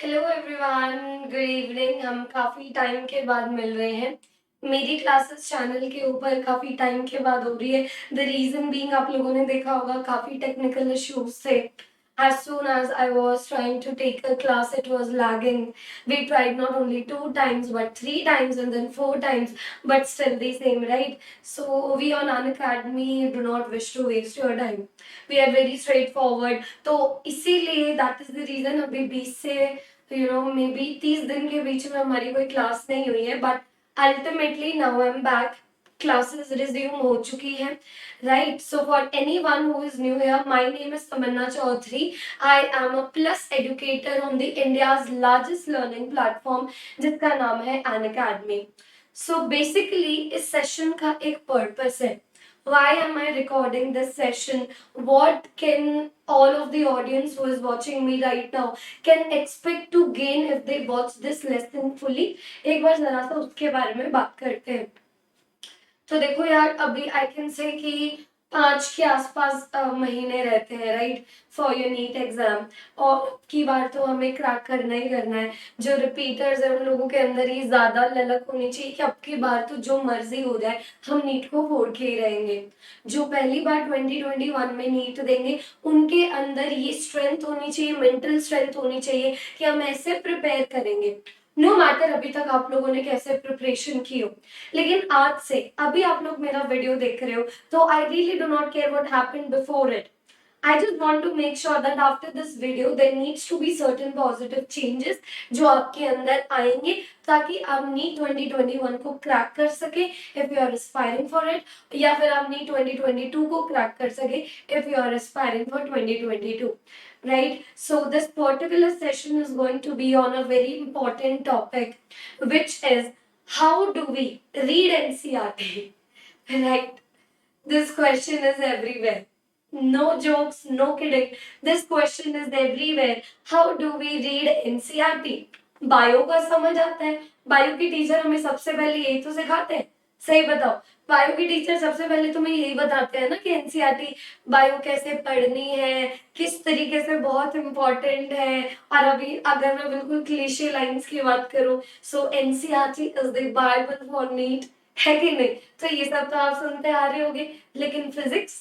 Hello everyone, good evening. हम काफ़ी time के बाद मिल रहे हैं। मेरी क्लासेस चैनल के ऊपर काफ़ी टाइम के बाद हो रही है। द रीज़न बीइंग, आप लोगों ने देखा होगा काफ़ी टेक्निकल इश्यूज थे। As soon as I was trying to take a class, it was lagging. We tried not only 2 times, but 3 times, and then 4 times, but still the same, right? So we on Unacademy do not wish to waste your time. We are very straightforward. तो इसीलिए that is the reason अभी 20 से may be 30 दिन के बीच में हमारी कोई class नहीं हुई है, but ultimately now I am back. Classes resume हो चुकी है, right? So for anyone who is new here, my name is Tamanna Chaudhary. I am a plus educator on the India's largest learning platform, जिसका नाम है Unacademy. So basically इस session का एक purpose है। Why am I recording this session? What can all of the audience who is watching me right now can expect to gain if they watch this lesson fully? एक बार जरा सा उसके बारे में बात करते हैं। तो देखो यार, अभी आई कैन से कि 5 के आसपास महीने रहते हैं, right, for your NEET exam. और की बार तो हमें क्रैक करना ही करना है। जो रिपीटर्स है उन लोगों के अंदर ही ज्यादा ललक होनी चाहिए कि अब की बार तो जो मर्जी हो जाए हम नीट को फोड़ के ही रहेंगे। जो पहली बार 2021 में नीट देंगे उनके अंदर ये स्ट्रेंथ होनी चाहिए, मेंटल स्ट्रेंथ होनी चाहिए कि हम ऐसे प्रिपेयर करेंगे। नो मैटर अभी तक आप लोगों ने कैसे प्रिपरेशन की हो, लेकिन आज से अभी आप लोग मेरा वीडियो देख रहे हो तो I really do not care what happened before it. I just want to make sure that after this video there needs to be certain positive changes जो आपके अंदर आएंगे ताकि आप नीट 2021 को क्रैक कर सके if you are aspiring for it, या फिर आप नीट 2022 को क्रैक कर सके if you are aspiring for 2022, right? So this particular session is going to be on a very important topic, which is how do we read NCERT, right? This question is everywhere. No jokes, no kidding. This question is everywhere. How do we read NCERT? Bio का समझ आता है, bio की teacher हमें सबसे पहले यही तो सिखाते हैं। सही बताओ, बायो की टीचर सबसे पहले तुम्हें यही बताते हैं ना कि एनसीईआरटी बायो कैसे पढ़नी है, किस तरीके से बहुत इंपॉर्टेंट है। और अभी अगर मैं बिल्कुल क्लीशे लाइंस की बात करूं, so NCERT is the Bible for NEET, है कि नहीं? तो ये सब तो आप सुनते आ रहे होगे, लेकिन फिजिक्स,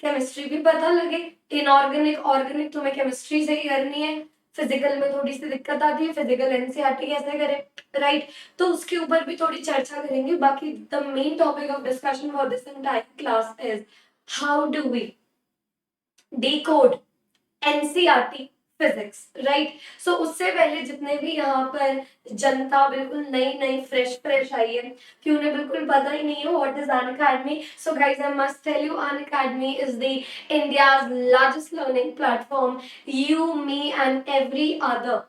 केमिस्ट्री भी पता लगे। इनऑर्गेनिक, ऑर्गेनिक तुम्हें केमिस्ट्री से ही करनी है। फिजिकल में थोड़ी सी दिक्कत आती है, फिजिकल एनसीईआरटी कैसे करें, राइट? तो उसके ऊपर भी थोड़ी चर्चा करेंगे। बाकी the main topic of discussion for this entire class is how do we decode NCERT physics, right? So उससे पहले जितने भी यहाँ पर जनता बिल्कुल नई नई फ्रेश फ्रेश आई है कि उन्हें बिल्कुल पता ही नहीं है what is Unacademy, so guys I must tell you, Unacademy is the India's largest learning platform. You, me and every other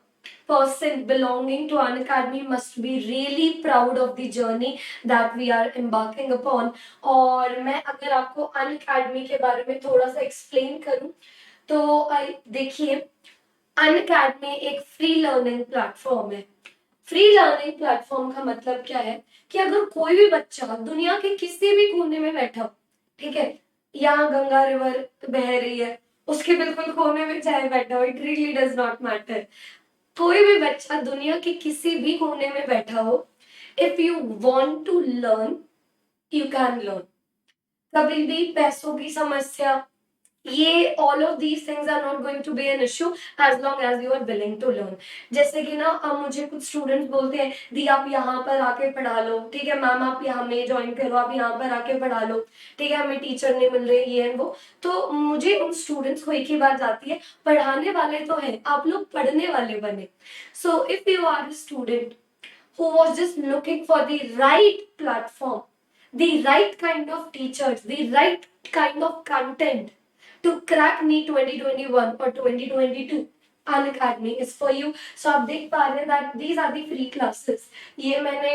person belonging to an academy must be really proud of the journey that we are embarking upon। और मैं अगर आपको अन academy के बारे में थोड़ा सा explain करूं तो देखिए, अन अकेडमी एक फ्री लर्निंग प्लेटफॉर्म है। फ्री लर्निंग प्लेटफॉर्म का मतलब क्या है कि अगर कोई भी बच्चा दुनिया के किसी भी कोने में बैठा हो, ठीक है, यहाँ गंगा रिवर बह रही है, उसके बिल्कुल कोने में चाहे बैठा हो, it really does not matter. कोई भी बच्चा दुनिया के किसी भी कोने में बैठा हो, if you want to learn you can learn. कभी भी पैसों की समस्या, ये all of these things are not going to be an issue as long as you are willing to learn. जैसे कि ना, अब मुझे कुछ स्टूडेंट्स बोलते हैं दी आप यहाँ पर आके पढ़ा लो, ठीक है मैम आप यहाँ में ज्वाइन करो, आप यहाँ पर आके पढ़ा लो, ठीक है हमें टीचर नहीं मिल रहे, ये एंड वो। तो मुझे उन स्टूडेंट्स को एक ही बात आती है, पढ़ाने वाले तो हैं, आप लोग पढ़ने वाले बने। So if you are a student who was just looking for the right platform, the right kind of teachers, the right kind of content to crack NEET 2021 or 2022, An Academy is for you. So आप देख पा रहे हैं that these are the free classes। ये मैंने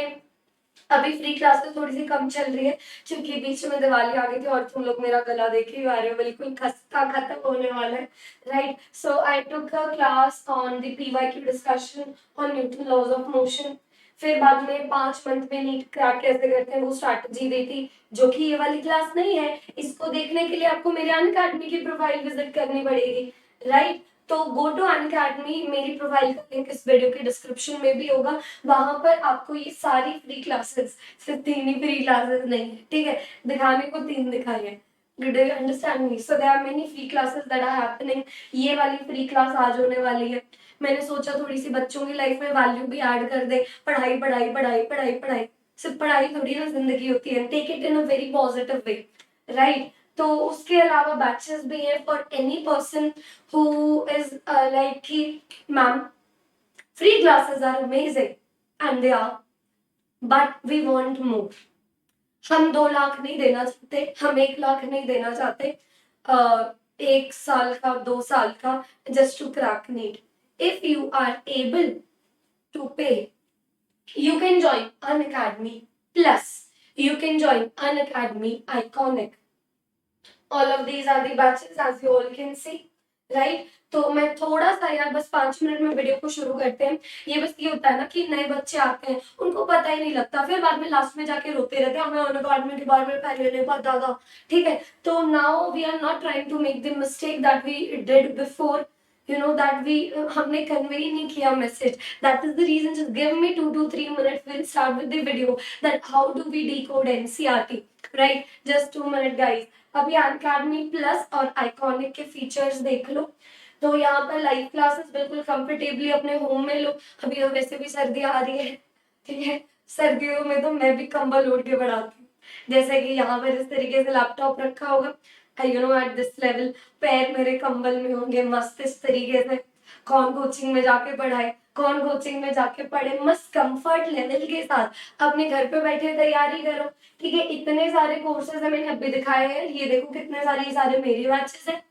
अभी free classes थोड़ी सी कम चल रही है क्योंकि बीच में दिवाली आ गई थी और तुम लोग मेरा गला देख ही आ रहे हो, बिल्कुल खस्ता खत्म होने वाला है, right? So I took a class on the PYQ discussion on Newton laws of motion. फिर बाद में 5 मंथ में नीट क्रैक कैसे करते हैं वो स्ट्रैटेजी दी थी, जो कि ये वाली क्लास नहीं है। इसको देखने के लिए आपको मेरे अन अकेडमी की प्रोफाइल विजिट करनी पड़ेगी, राइट? तो गो टू अनअकैडमी, मेरी प्रोफाइल का लिंक इस वीडियो के डिस्क्रिप्शन में भी होगा। वहां पर आपको ये सारी फ्री क्लासेस, सिर्फ 3 ही फ्री क्लासेस नहीं है, ठीक है, दिखाने को 3 दिखाई है। Do you understand me? So there are many free classes that are happening. ये वाली फ्री क्लास आज होने वाली है। मैंने सोचा थोड़ी सी बच्चों की लाइफ में वैल्यू भी ऐड कर दे। पढ़ाई पढ़ाई पढ़ाई पढ़ाई पढ़ाई, सिर्फ पढ़ाई थोड़ी ना जिंदगी होती है। Take it in a very positive way, right? तो उसके अलावा बैचेस भी है for any person who is like कि ma'am free classes are amazing and they are, but we want more. हम 2 लाख नहीं देना चाहते, हम 1 लाख नहीं देना चाहते, 1 साल का, 2 साल का, just to crack NEET. If you are able to pay, you can join Unacademy Plus, you can join Unacademy Iconic. All of these are the batches as you all can see, right? तो मैं थोड़ा सा यार बस 5 minute में video को शुरू करते हैं। ये बस ये होता है ना कि नए बच्चे आते हैं, उनको पता ही नहीं लगता, फिर बाद में लास्ट में जाके रोते रहते हैं हमें अनअकैडमी के बारे में पहले नहीं पता था, ठीक है? तो now we are not trying to make the mistake that we did before, you know that we हमने कन्वे ही नहीं किया message. that is the reason, just give me 2 to 3 minutes, we'll start with the video that how do we decode NCERT, right? just 2 minutes guys। अभी Unacademy plus और iconic के features देख लो। तो यहाँ पर लाइव क्लासेस बिल्कुल comfortably अपने home में लो। अभी तो वैसे भी सर्दी आ रही है, ठीक है? सर्दियों में तो मैं भी कंबल ओढ़ के पढ़ाती हूँ, जैसे कि यहाँ पर इस तरीके से लैपटॉप रखा होगा, you know at this level, पैर मेरे कंबल में होंगे मस्त इस तरीके से। कौन कोचिंग में जाके पढ़ाए, कौन कोचिंग में जाके पढ़े, मस्त कंफर्ट लेवल के साथ अपने घर पे बैठे तैयारी करो, ठीक है? इतने सारे कोर्सेज है, मैंने अभी दिखाए हैं, ये देखो कितने सारे, ये सारे मेरे बैचेस है,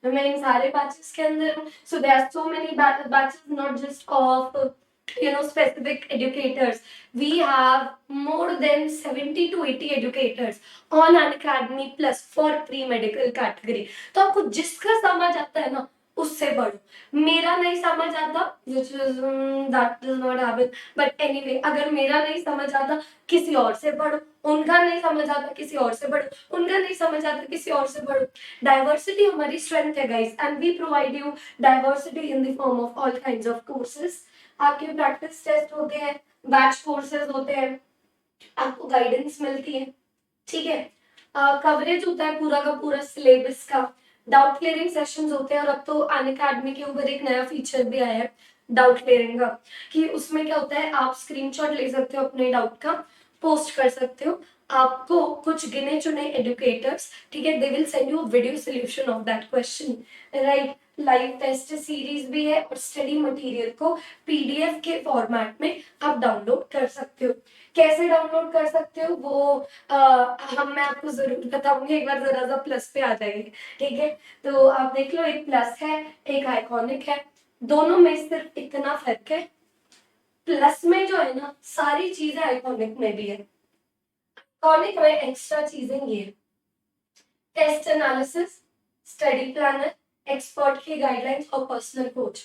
मैं इन सारे बैचेस के अंदर हूँ। So there are so many batches, not just of specific educators. We have more than 70 to 80 educators on Unacademy Plus for pre-medical category. तो आपको जिसका समझ आता है ना उससे पढ़ो। मेरा नहीं समझ आता, which is that does not happen, but anyway, अगर मेरा नहीं समझ आता किसी और से पढ़ो, उनका नहीं समझ आता किसी और से पढ़ो, उनका नहीं समझ आता किसी और से पढ़ो। डाइवर्सिटी हमारी स्ट्रेंथ है guys, and we provide you diversity in the form of all kinds of courses. आपके प्रैक्टिस टेस्ट होते हैं, बैच कोर्सेज होते हैं, आपको गाइडेंस मिलती है, ठीक है? कवरेज होता है पूरा का पूरा सिलेबस का, डाउट क्लियरिंग सेशंस होते हैं। और अब तो अनअकैडमी के ऊपर एक नया फीचर भी आया है डाउट क्लियरिंग का, कि उसमें क्या होता है, आप स्क्रीनशॉट ले सकते हो अपने डाउट का, पोस्ट कर सकते हो। आपको कुछ गिने चुने एडुकेटर्स, ठीक है, they will send you video solution of that question, right? Live test series भी है और स्टडी मटेरियल को पीडीएफ के फॉर्मेट में आप डाउनलोड कर सकते हो। कैसे डाउनलोड कर सकते हो वो मैं आपको जरूर बताऊंगी, एक बार जरा सा प्लस पे आ जाएंगे, ठीक है? तो आप देख लो, एक प्लस है, एक आइकॉनिक है, दोनों में सिर्फ इतना फर्क है, प्लस में जो है ना सारी चीजें आइकॉनिक में भी है, आइकॉनिक में एक्स्ट्रा चीजें ये है, test analysis, study planner, expert की गाइडलाइंस और पर्सनल कोच।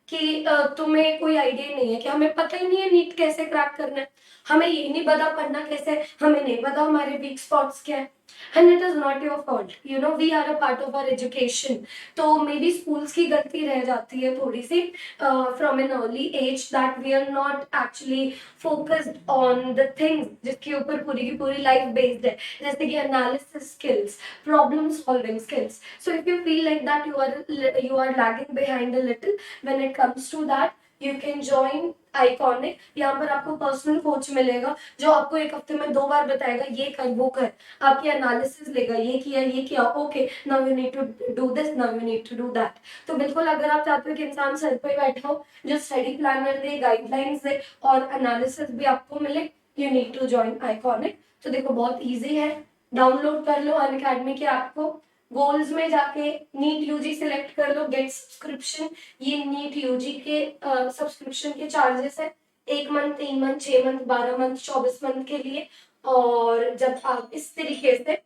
कि तुम्हें कोई आइडिया नहीं है, कि हमें पता ही नहीं है नीट कैसे क्रैक करना है, हमें ये नहीं पता पढ़ना कैसे, हमें नहीं पता हमारे वीक स्पॉट्स क्या है, and it is not your fault, you know we are a part of our education. तो मे बी स्कूल्स की गलती रह जाती है थोड़ी सी from an early age, that we are not actually focused on the things जिसके ऊपर पूरी की पूरी लाइफ बेस्ड है, जैसे कि analysis skills, problem solving skills. So if you feel like that you are lagging behind a little when it comes to that, you can join Iconic। यहाँ पर आपको पर्सनल कोच मिलेगा जो आपको एक हफ्ते में 2 बार बताएगा ये कर वो कर, आपकी एनालिसिस लेगा, ये किया, okay now you need to do this, now you need to do that. तो बिल्कुल अगर आप चाहते हो कि इंसान सर पे बैठा हो जो स्टडी प्लानर दे, गाइडलाइंस दे और एनालिसिस भी आपको मिले, you need to join Iconic। तो देखो बहुत ईजी है, डाउनलोड कर लो अनअकैडमी के ऐप को, गोल्स में जाके नीट यूजी सिलेक्ट कर लो, गेट सब्सक्रिप्शन। ये नीट यूजी के सब्सक्रिप्शन के चार्जेस है, 1 month, 3 month, 6 month, 12 month, 24 month के लिए। और जब आप इस तरीके से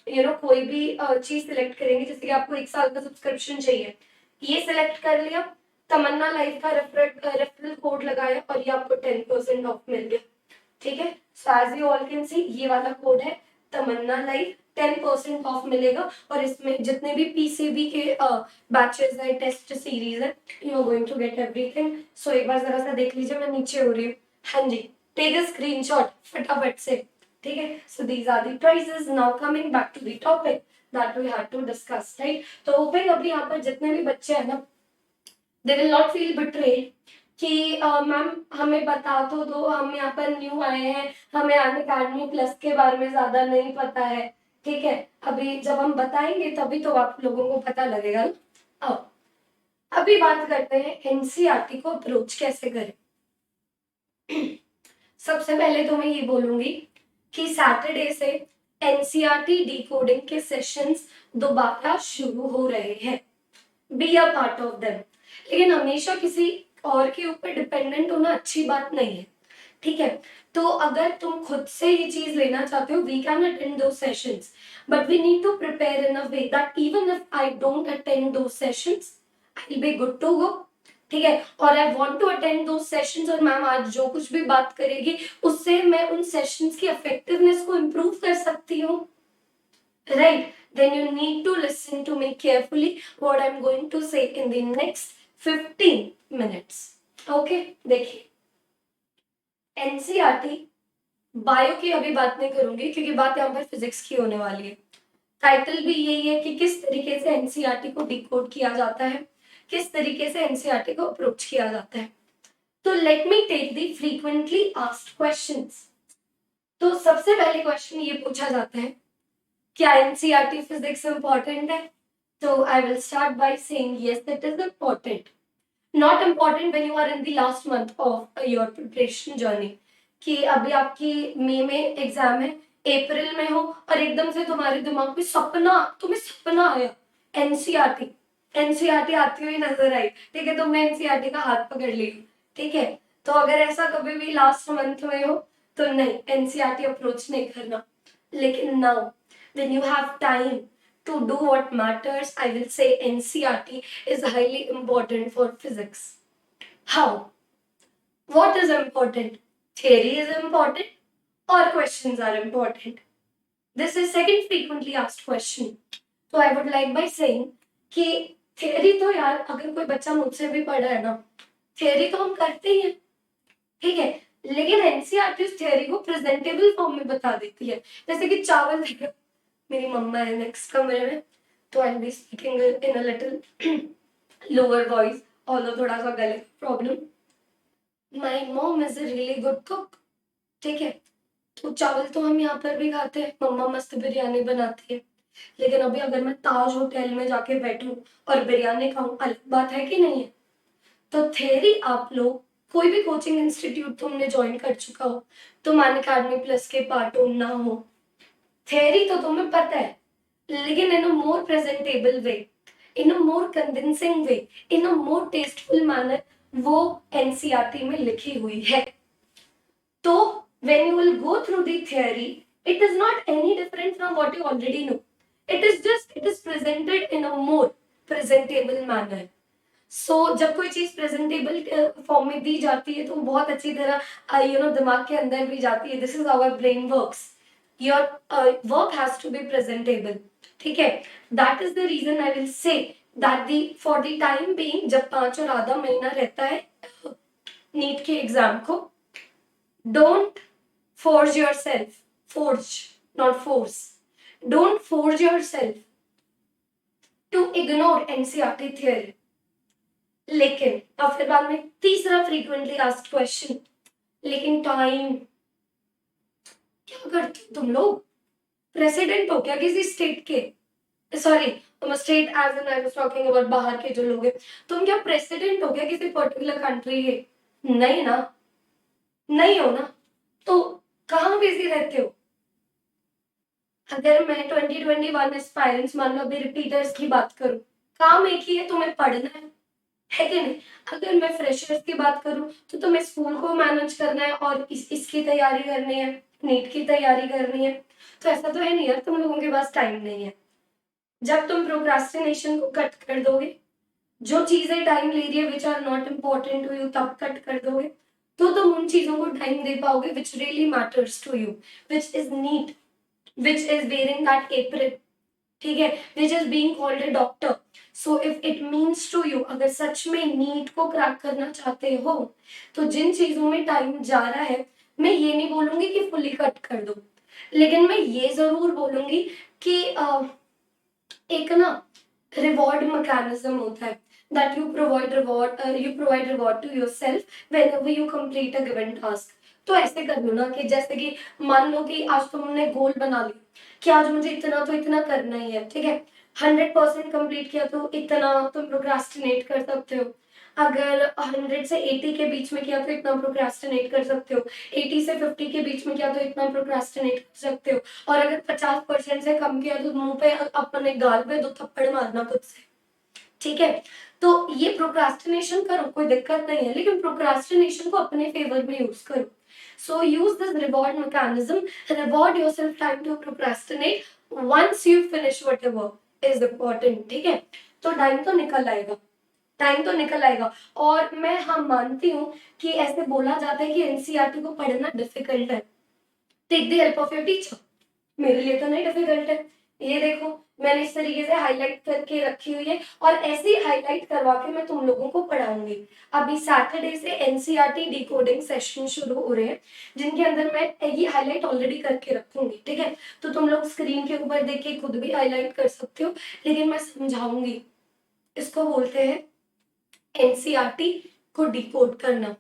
कोई भी चीज सिलेक्ट करेंगे, जैसे कि आपको 1 साल का सब्सक्रिप्शन चाहिए, ये सिलेक्ट कर लिया, तमन्ना लाइफ का रेफरल कोड लगाया और ये आपको 10% ऑफ मिल गया, ठीक है? So as you all can see, ये वाला कोड है तमन्ना लाइफ, 10% ऑफ मिलेगा और इसमें जितने भी पीसीबी के बैचेस है, टेस्ट सीरीज है, you are going to get everything. So एक बार जरा सा देख लीजिए, मैं नीचे हो रही हूँ। हाँ जी, टेक अ स्क्रीनशॉट फटाफट से, ठीक है। So these are the prices. Now coming back to the topic that we had to discuss, right. तो होपिंग अभी यहाँ पर जितने भी बच्चे हैं ना, they will not feel betrayed कि मैम हमें बता तो दो, हम यहाँ पर न्यू आए हैं, हमें अनअकैडमी प्लस के बारे में ज्यादा नहीं पता है, ठीक है। अभी जब हम बताएंगे तभी तो आप लोगों को पता लगेगा ना। अब अभी बात करते हैं एनसीईआरटी को अप्रोच कैसे करें। सबसे पहले तो मैं ये बोलूंगी कि सैटरडे से एनसीईआरटी डिकोडिंग के सेशंस दोबारा शुरू हो रहे हैं। Be a part of them. लेकिन हमेशा किसी और के ऊपर डिपेंडेंट होना अच्छी बात नहीं है, ठीक है। तो अगर तुम खुद से ये चीज लेना चाहते हो, वी कैन अटेंड दो sessions, but we need to prepare in a way that even if I don't attend दो sessions, I will be good to go, ठीक है। और आई वांट टू अटेंड दो सेशंस, और मैम आज जो कुछ भी बात करेगी उससे मैं उन सेशंस की इफेक्टिवनेस को इम्प्रूव कर सकती हूँ, right? Then you need to listen to me carefully what I'm going to say in the next 15 minutes. Okay, देखिए एनसीईआरटी बायो की अभी बात नहीं करूंगी क्योंकि बात यहाँ पर फिजिक्स की होने वाली है। टाइटल भी यही है कि किस तरीके से एनसीईआरटी को डिकोड किया जाता है, किस तरीके से एनसीईआरटी को अप्रोच किया जाता है। तो let me take the frequently asked questions. तो सबसे पहले क्वेश्चन ये पूछा जाता है, क्या एनसीईआरटी फिजिक्स इंपॉर्टेंट है? तो I will start by saying yes it is important. Not important when you are in the last month of your preparation journey, कि अभी आपकी मई में एग्जाम है, अप्रैल में हो और एकदम से तुम्हारे दिमाग में तुम्हें सपना आया एनसीईआरटी, एनसीईआरटी आती हुई नजर आई, ठीक है, तुमने एनसीईआरटी का हाथ पकड़ लिया, ठीक है। तो अगर ऐसा कभी भी लास्ट मंथ में हो तो नहीं, एनसीईआरटी अप्रोच नहीं करना। लेकिन now when you have time to do what matters, I will say NCERT is highly important for physics. How? What is important? Theory is important or questions are important? This is second frequently asked question. So I would like by saying कि theory तो यार अगर कोई बच्चा मुझसे भी पढ़ा है ना, theory तो हम करते ही हैं, ठीक है। लेकिन एनसीईआरटी उस थियरी को प्रेजेंटेबल फॉर्म में बता देती है। जैसे कि चावल, मेरी मम्मा है नेक्स्ट कमरे में, तो I be speaking in a little lower voice, although थोड़ा सा गले problem. My mom is a really good cook, ठीक है। तो चावल तो हम यहाँ पर भी खाते हैं, मम्मा मस्त बिरयानी बनाती है। लेकिन अभी अगर मैं ताज होटल में जाके बैठूं और बिरयानी खाऊं, अलग बात है कि नहीं है। तो थ्योरी आप लोग कोई भी कोचिंग इंस्टीट्यूट तुमने ज्वाइन कर चुका हो, तुम अनअकैडमी प्लस के पार्ट हो ना हो, थ्योरी तो तुम्हें पता है, लेकिन इन अ मोर प्रेजेंटेबल वे, इन अ मोर कन्विंसिंग वे, इन अ मोर टेस्टफुल मैनर वो एनसीईआरटी में लिखी हुई है। तो when you will go through the theory, it is not any different from what you already know. It is presented in a more presentable manner. जब कोई चीज presentable form में दी जाती है तो बहुत अच्छी तरह दिमाग के अंदर भी जाती है। This is our brain works, your work has to be presentable, ठीक है। That is the reason I will say that the for the time being, जब 5 और आधा महीना रहता है नीट के एग्जाम को, don't force yourself, force not force, don't force yourself to ignore NCERT theory. लेकिन अब फिर बाद में तीसरा फ्रीक्वेंटली आस्क्ड क्वेश्चन, लेकिन टाइम क्या करते हो तुम लोग? प्रेसिडेंट हो क्या किसी स्टेट के? Sorry, state as an I was talking about बाहर के जो लोग हैं, तुम क्या प्रेसिडेंट हो क्या किसी पर्टिकुलर कंट्री के? नहीं ना, नहीं हो ना, तो कहाँ बिजी रहते हो? अगर मैं 2021 एस्पायरेंट्स मान लो अभी रिपीटर्स की बात करूं, काम एक ही है, तुम्हें पढ़ना है कि नहीं। अगर मैं फ्रेशर्स की बात करूं तो तुम्हें स्कूल को मैनेज करना है और इसकी तैयारी करनी है, नीट की तैयारी करनी है। तो ऐसा तो है नहीं यार तुम लोगों के पास टाइम नहीं है। जब तुम प्रोक्रास्टिनेशन को कट कर दोगे, जो चीजें टाइम ले रही है which are not important to you तब कट कर दोगे, तो तुम उन चीजों को टाइम दे पाओगे which really matters to you, which is need which is wearing that apron, ठीक है, which is being called a doctor. So if it means to you, अगर सच में नीट को क्रैक करना चाहते हो तो जिन चीजों में टाइम जा रहा है, मैं ये नहीं बोलूंगी कि फुली कट कर दो, लेकिन मैं ये जरूर बोलूंगी कि एक ना रिवॉर्ड मैकेनिज्म होता है, that you provide reward to yourself whenever you complete a given task. तो ऐसे कर लो ना कि जैसे कि मान लो कि आज तुमने गोल बना लिया कि आज मुझे इतना तो इतना करना ही है, ठीक है, 100% कंप्लीट किया तो इतना तुम प्रोक्रास्टिनेट कर सकते हो, अगर 100 से 80 के बीच में किया तो इतना प्रोक्रास्टिनेट कर सकते हो, 80 से 50 के बीच में किया तो इतना प्रोक्रास्टिनेट कर सकते हो, और अगर 50% से कम किया तो मुंह पे अपने गाल पे 2 थप्पड़ मारना खुद से, ठीक है। तो ये प्रोक्रास्टिनेशन करो, कोई दिक्कत नहीं है, लेकिन प्रोक्रास्टिनेशन को अपने फेवर में यूज करो. So use this reward mechanism, reward yourself time to procrastinate once you finish whatever is important, ठीक है। तो टाइम तो निकल आएगा, टाइम तो निकल आएगा, और मैं हाँ मानती हूँ कि ऐसे बोला जाता है कि एनसीईआरटी को पढ़ना डिफिकल्ट है, take the help of your teacher. मेरे लिए तो नहीं डिफिकल्ट है, ये देखो मैंने इस तरीके से हाईलाइट करके रखी हुई है, और ऐसे ही हाईलाइट करवा के मैं तुम लोगों को पढ़ाऊंगी. अभी सैटरडे से एनसीईआरटी डिकोडिंग सेशन शुरू हो रहे हैं, जिनके अंदर मैं ये हाईलाइट ऑलरेडी करके रखूंगी, ठीक है. तो तुम लोग स्क्रीन के ऊपर देख के खुद भी हाईलाइट कर सकते हो, लेकिन मैं समझाऊंगी. इसको बोलते हैं एनसीईआरटी को डिकोड करना.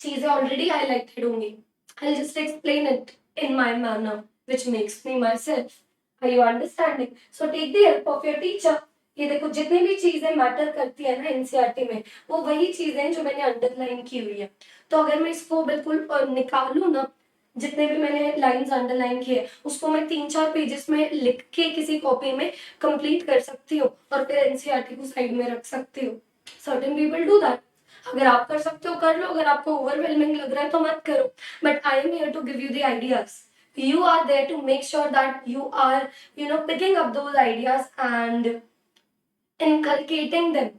चीजें ऑलरेडी हाईलाइटेड होंगी. I'll just explain it in my manner, which makes me myself. Are you understanding? So take the help of your teacher. ये देखो जितनी भी चीजें मैटर करती है ना एनसीईआरटी में, वो वही चीजें हैं जो मैंने अंडरलाइन की हुई है. तो अगर मैं इसको बिल्कुल निकालू ना, जितने भी मैंने लाइंस अंडरलाइन किए उसको मैं 3-4 पेजेस में लिख के किसी कॉपी में कंप्लीट कर सकती हूँ, और फिर एनसीईआरटी को साइड में रख सकती हूँ. Certain people do that. अगर आप कर सकते हो कर लो, अगर आपको ओवरवेलमिंग लग रहा है तो मत करो. But I am here to give you the ideas. You are there to make sure that you are, picking up those ideas and inculcating them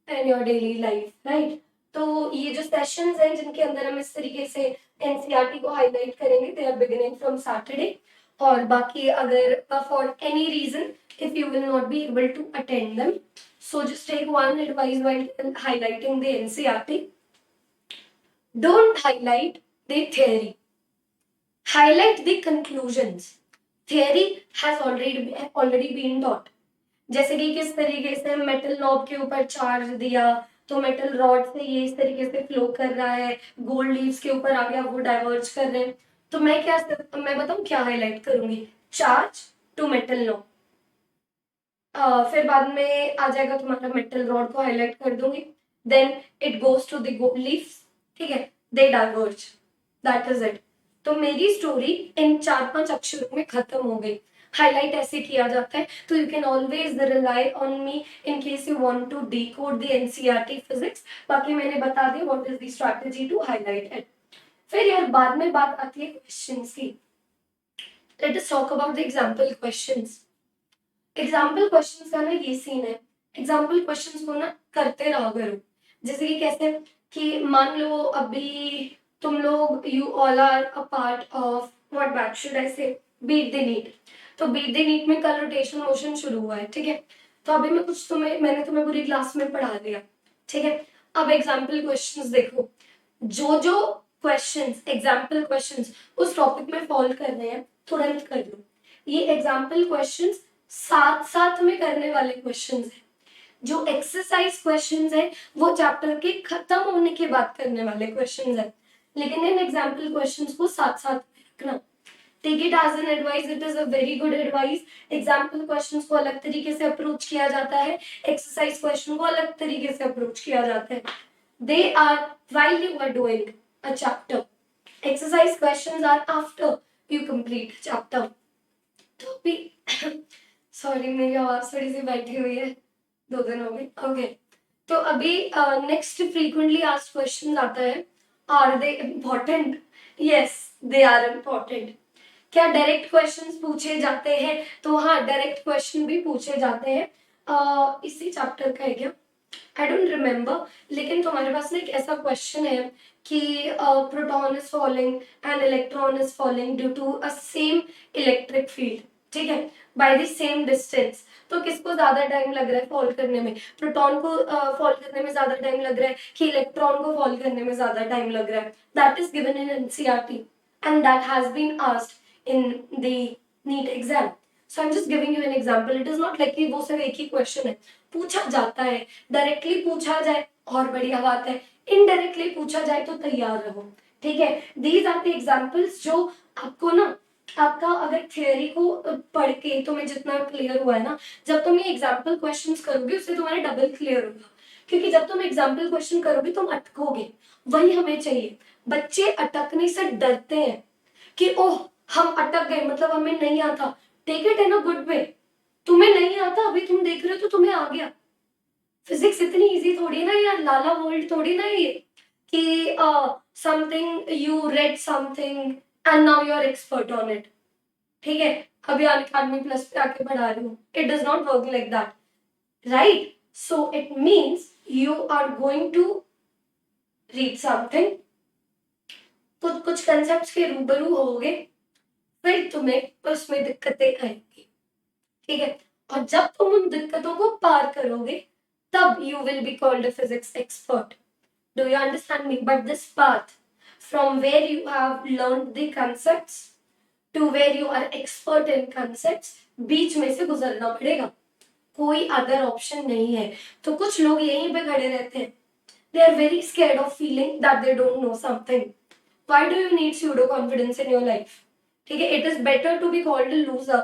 in your daily life, right? तो ये जो sessions हैं जिनके अंदर हम इस तरीके से एनसीईआरटी को हाईलाइट करेंगे, they are beginning from Saturday. और बाकी अगर for any reason if you will not be able to attend them, so just take one advice while highlighting the NCERT. Don't highlight the theory, highlight the conclusions. Theory has already been taught. जैसे कि किस तरीके से metal knob के ऊपर charge दिया तो metal rod से ये इस तरीके से फ्लो कर रहा है, गोल्ड लीव्स के ऊपर आ गया वो डाइवर्ज कर रहे हैं. तो मैं बताऊं क्या हाईलाइट करूंगी? Charge to metal knob. फिर बाद में आ जाएगा तुम्हारा मेटल रॉड को हाईलाइट कर दूंगी. Then it goes to the gold leaves, ठीक है, they diverge. That is it. तो मेरी स्टोरी इन 4-5 अक्षरों में खत्म हो गई. हाईलाइट ऐसे किया जाता है. तो you can always rely on me in case you want to decode the NCERT physics. बाकी मैंने बता दिया what is the strategy to highlight it. फिर यार बाद में बात आती है क्वेश्चंस की. Let us talk about the example questions. Example questions का ना ये सीन है, एग्जाम्पल क्वेश्चंस को ना करते रहा करो. जैसे कि कैसे कि मान लो अभी तुम लोग you all are a part of what batch should I say, beat the NEET. तो बीट द नीट में कल रोटेशन मोशन शुरू हुआ है, ठीक है. तो अभी मैंने तुम्हें पूरी क्लास में पढ़ा दिया, ठीक है. अब एग्जाम्पल क्वेश्चंस देखो. जो क्वेश्चंस एग्जाम्पल क्वेश्चंस उस टॉपिक में फॉलो कर रहे हैं तुरंत कर लो. ये एग्जाम्पल क्वेश्चंस साथ साथ में करने वाले क्वेश्चंस हैं. जो एक्सरसाइज क्वेश्चंस हैं वो चैप्टर के खत्म होने के बाद करने वाले क्वेश्चंस हैं, लेकिन इन एग्जाम्पल क्वेश्चंस को साथ साथ में रखना. Take it as an advice, it is a very good advice. Example questions को अलग तरीके से अप्रोच किया जाता है, एक्सरसाइज क्वेश्चन को अलग तरीके से अप्रोच किया जाता है. They are while you are doing a chapter. Exercise questions are after you complete chapter. तो भी सॉरी मेरी आवाज थोड़ी सी बैठी हुई है, 2 दिन हो गए. ओके. तो अभी नेक्स्ट फ्रीक्वेंटली आस्क्ड क्वेश्चन आता है, are they important? Yes, they are important. क्या डायरेक्ट क्वेश्चंस पूछे जाते हैं? तो हाँ, डायरेक्ट क्वेश्चन भी पूछे जाते हैं. इसी चैप्टर का है क्या? आई डोंट रिमेम्बर, लेकिन तुम्हारे पास ना एक ऐसा क्वेश्चन है कि proton is falling and electron is falling due to a same electric field, ठीक है, बाय द सेम डिस्टेंस। तो किसको ज्यादा टाइम लग रहा है फॉल करने में? प्रोटॉन को फॉल करने में ज्यादा टाइम लग रहा है कि इलेक्ट्रॉन को फॉल करने में ज्यादा टाइम लग रहा है? That is given in NCERT and that has been asked in the NEET exam. So I am just giving you an example. It is not like कि वो सिर्फ एक ही क्वेश्चन है, पूछा जाता है। डायरेक्टली पूछा जाए और बढ़िया बात है, इनडायरेक्टली पूछा जाए तो तैयार रहो, ठीक है। दीज आर द एग्जांपल्स जो आपको ना, आपका अगर थियोरी को पढ़ के तुम्हें जितना क्लियर हुआ है ना, जब तुम ये एग्जाम्पल क्वेश्चंस करोगे उससे तुम्हारा डबल क्लियर होगा। क्योंकि जब तुम एग्जाम्पल क्वेश्चन करोगे तुम अटकोगे, वही हमें चाहिए। बच्चे अटकने से डरते हैं कि ओह हम अटक गए, मतलब हमें नहीं आता। Take it in a good way. तुम्हें नहीं आता, अभी तुम देख रहे हो तो तुम्हें आ गया। फिजिक्स इतनी इजी थोड़ी ना यार, लाला वर्ल्ड थोड़ी ना ये कि something you read something and now you are expert on it, ठीक है, अभी अनअकैडमी प्लस पे आके पढ़ा रही हूँ। It does not work like that, right? So it means you are going to read something, कुछ कुछ कंसेप्ट के रूबरू होगे, फिर तुम्हें उसमें दिक्कतें आएंगी, ठीक है। और जब तुम उन दिक्कतों को पार करोगे तब you will be called a physics expert. Do you understand me? But this path from where you have learned the concepts to where you are expert in concepts, बीच में से गुजरना पड़ेगा, कोई अदर ऑप्शन नहीं है। तो कुछ लोग यहीं पे खड़े रहते हैं, they are very scared of feeling that they don't know something. Why do you need pseudo confidence in your life? ठीक है, it is better to be called a loser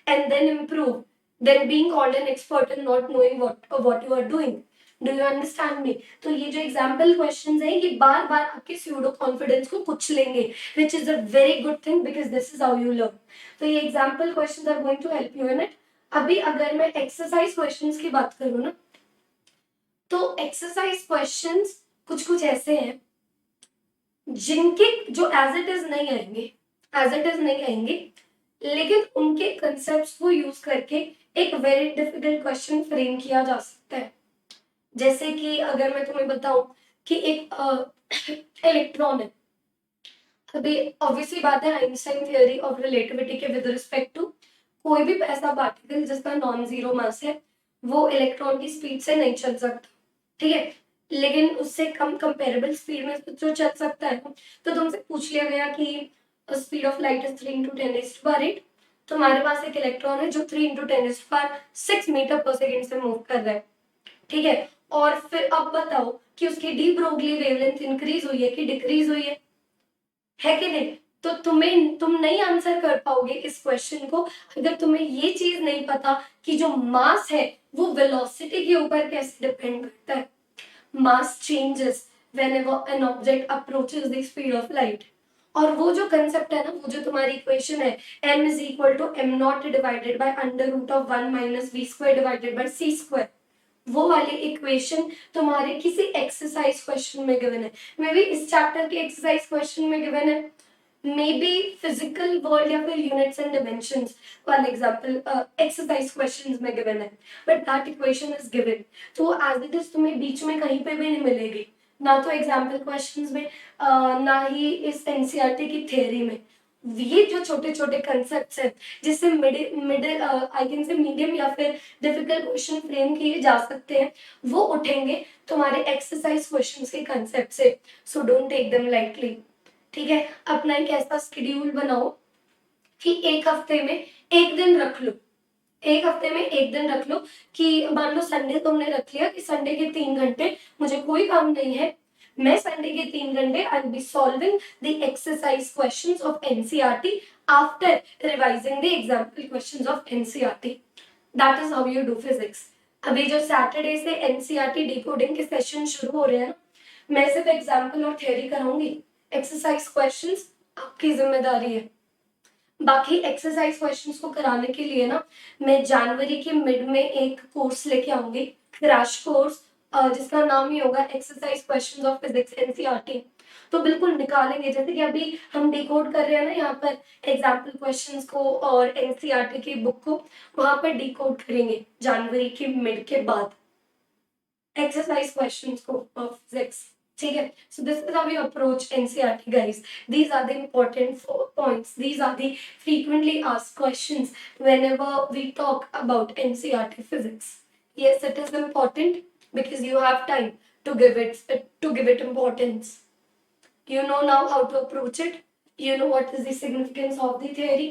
and then improve than being called an expert and not knowing what you are doing. Do you understand मी? तो ये जो example questions हैं ये बार बार आपके pseudo confidence को कुचलेंगे, which is a very good thing because this is how you learn. तो ये example questions are going to help you in it. अभी अगर मैं एक्सरसाइज क्वेश्चंस की बात करूँ ना, तो एक्सरसाइज क्वेश्चंस कुछ कुछ ऐसे हैं जिनके जो एज इट इज नहीं आएंगे, एज इट इज नहीं आएंगे, लेकिन उनके कंसेप्ट को यूज करके एक वेरी डिफिकल्ट क्वेश्चन फ्रेम किया जा सकता है। जैसे कि अगर मैं तुम्हें बताऊं कि एक इलेक्ट्रॉन है, अभी ऑब्वियसली बात है आइंस्टाइन थ्योरी ऑफ रिलेटिविटी के विद रिस्पेक्ट टू कोई भी ऐसा पार्टिकल जिसका नॉन जीरो मास है वो इलेक्ट्रॉन की स्पीड से नहीं चल सकता, ठीक है, लेकिन उससे कम कंपेरेबल स्पीड में जो चल सकता है। तो तुमसे पूछ लिया गया कि speed of light is 3 into 10⁸, तुम्हारे पास एक इलेक्ट्रॉन है जो 3 into 10⁶ मीटर पर सेकेंड से मूव कर रहा है, ठीक है। और फिर अब बताओ कि उसकी डी ब्रोगली वेवलेंथ इंक्रीज हुई है कि डिक्रीज हुई है कि नहीं? तो तुम नहीं आंसर कर पाओगे इस क्वेश्चन को अगर तुम्हें ये चीज नहीं पता कि जो मास है वो वेलोसिटी के ऊपर कैसे डिपेंड करता है। मास changes whenever an object approaches the speed of light। और वो जो कंसेप्ट है ना, वो जो तुम्हारी इक्वेशन है m is equal to m naught divided by under root of 1 minus v square divided by c square, वो वाली इक्वेशन तुम्हारे किसी एक्सरसाइज क्वेश्चन में गिवन है, मे बी इस चैप्टर के एक्सरसाइज क्वेश्चन में गिवन है, मे बी फिजिकल वर्ल्ड या फिर यूनिट्स एंड डिमेंशंस वाले एग्जांपल एक्सरसाइज क्वेश्चंस में गिवन है, but that equation is given. तो एज इट इज तुम्हें बीच में कहीं पे भी नहीं मिलेगी, ना तो एग्जाम्पल क्वेश्चंस में ना ही इस एनसीईआरटी की थ्योरी में। ये जो छोटे छोटे कंसेप्ट्स हैं जिससे middle I can say medium या फिर डिफिकल्ट क्वेश्चन फ्रेम किए जा सकते हैं, वो उठेंगे तुम्हारे एक्सरसाइज क्वेश्चंस के कंसेप्ट से। So don't take them lightly, ठीक है। अपना एक ऐसा शेड्यूल बनाओ कि एक हफ्ते में एक दिन रख लो, एक हफ्ते में एक दिन रख लो कि मान लो संडे तुमने रख लिया कि संडे के 3 घंटे मुझे कोई काम नहीं है, मैं संडे के 3 घंटे आई will be solving the exercise questions of NCERT after revising the example questions of NCERT. That is how you do physics. अभी जो सैटरडे से एनसीईआरटी डिकोडिंग के सेशन शुरू हो रहे हैं ना, मैं सिर्फ एग्जाम्पल और थ्योरी कराऊंगी, एक्सरसाइज क्वेश्चंस आपकी जिम्मेदारी है। बाकी एक्सरसाइज क्वेश्चंस को कराने के लिए ना मैं जनवरी के मिड में एक कोर्स लेके आऊंगी, क्रैश कोर्स, जिसका नाम ही होगा exercise questions of physics NCERT. तो बिल्कुल निकालेंगे, जैसे कि अभी हम डिकोड कर रहे हैं ना यहाँ पर एग्जाम्पल क्वेश्चंस को और एनसीईआरटी की बुक को, वहां पर डिकोड करेंगे जनवरी के मिड के बाद। exercise questions of physics. ठीक है, so this is how we approach NCERT, guys. These are the important 4 points. These are the frequently asked questions whenever we talk about NCERT physics. Yes, it is important because you have time to give it importance. You know now how to approach it. You know what is the significance of the theory,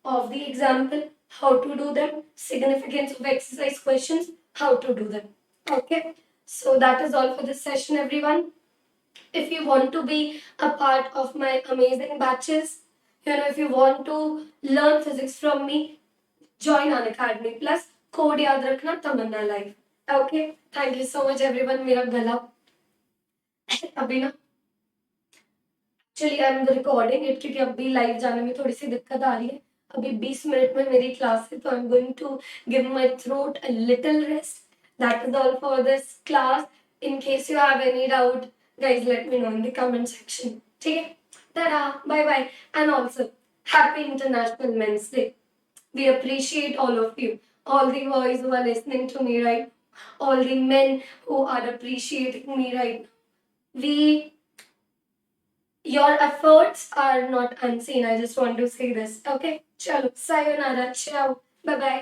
of the example, how to do them, significance of exercise questions, how to do them. Okay, so that is all for this session, everyone. If you want to be a part of my amazing batches, if you want to learn physics from me, join an academy. Plus code याद रखना तमन्ना live. Okay, thank you so much everyone. मेरा गला अभी ना actually I am recording it क्योंकि अभी live जाने में थोड़ी सी दिक्कत आ रही है. अभी 20 मिनट में मेरी क्लास है, तो I am going to give my throat a little rest. That is all for this class. In case you have any doubt, guys, let me know in the comment section. ठीक है, tada, bye bye. And also happy International Men's Day. We appreciate all of you, all the boys who are listening to me right now, all the men who are appreciating me right now. Your efforts are not unseen. I just want to say this. Okay, chalo, sayonara, ciao, bye bye.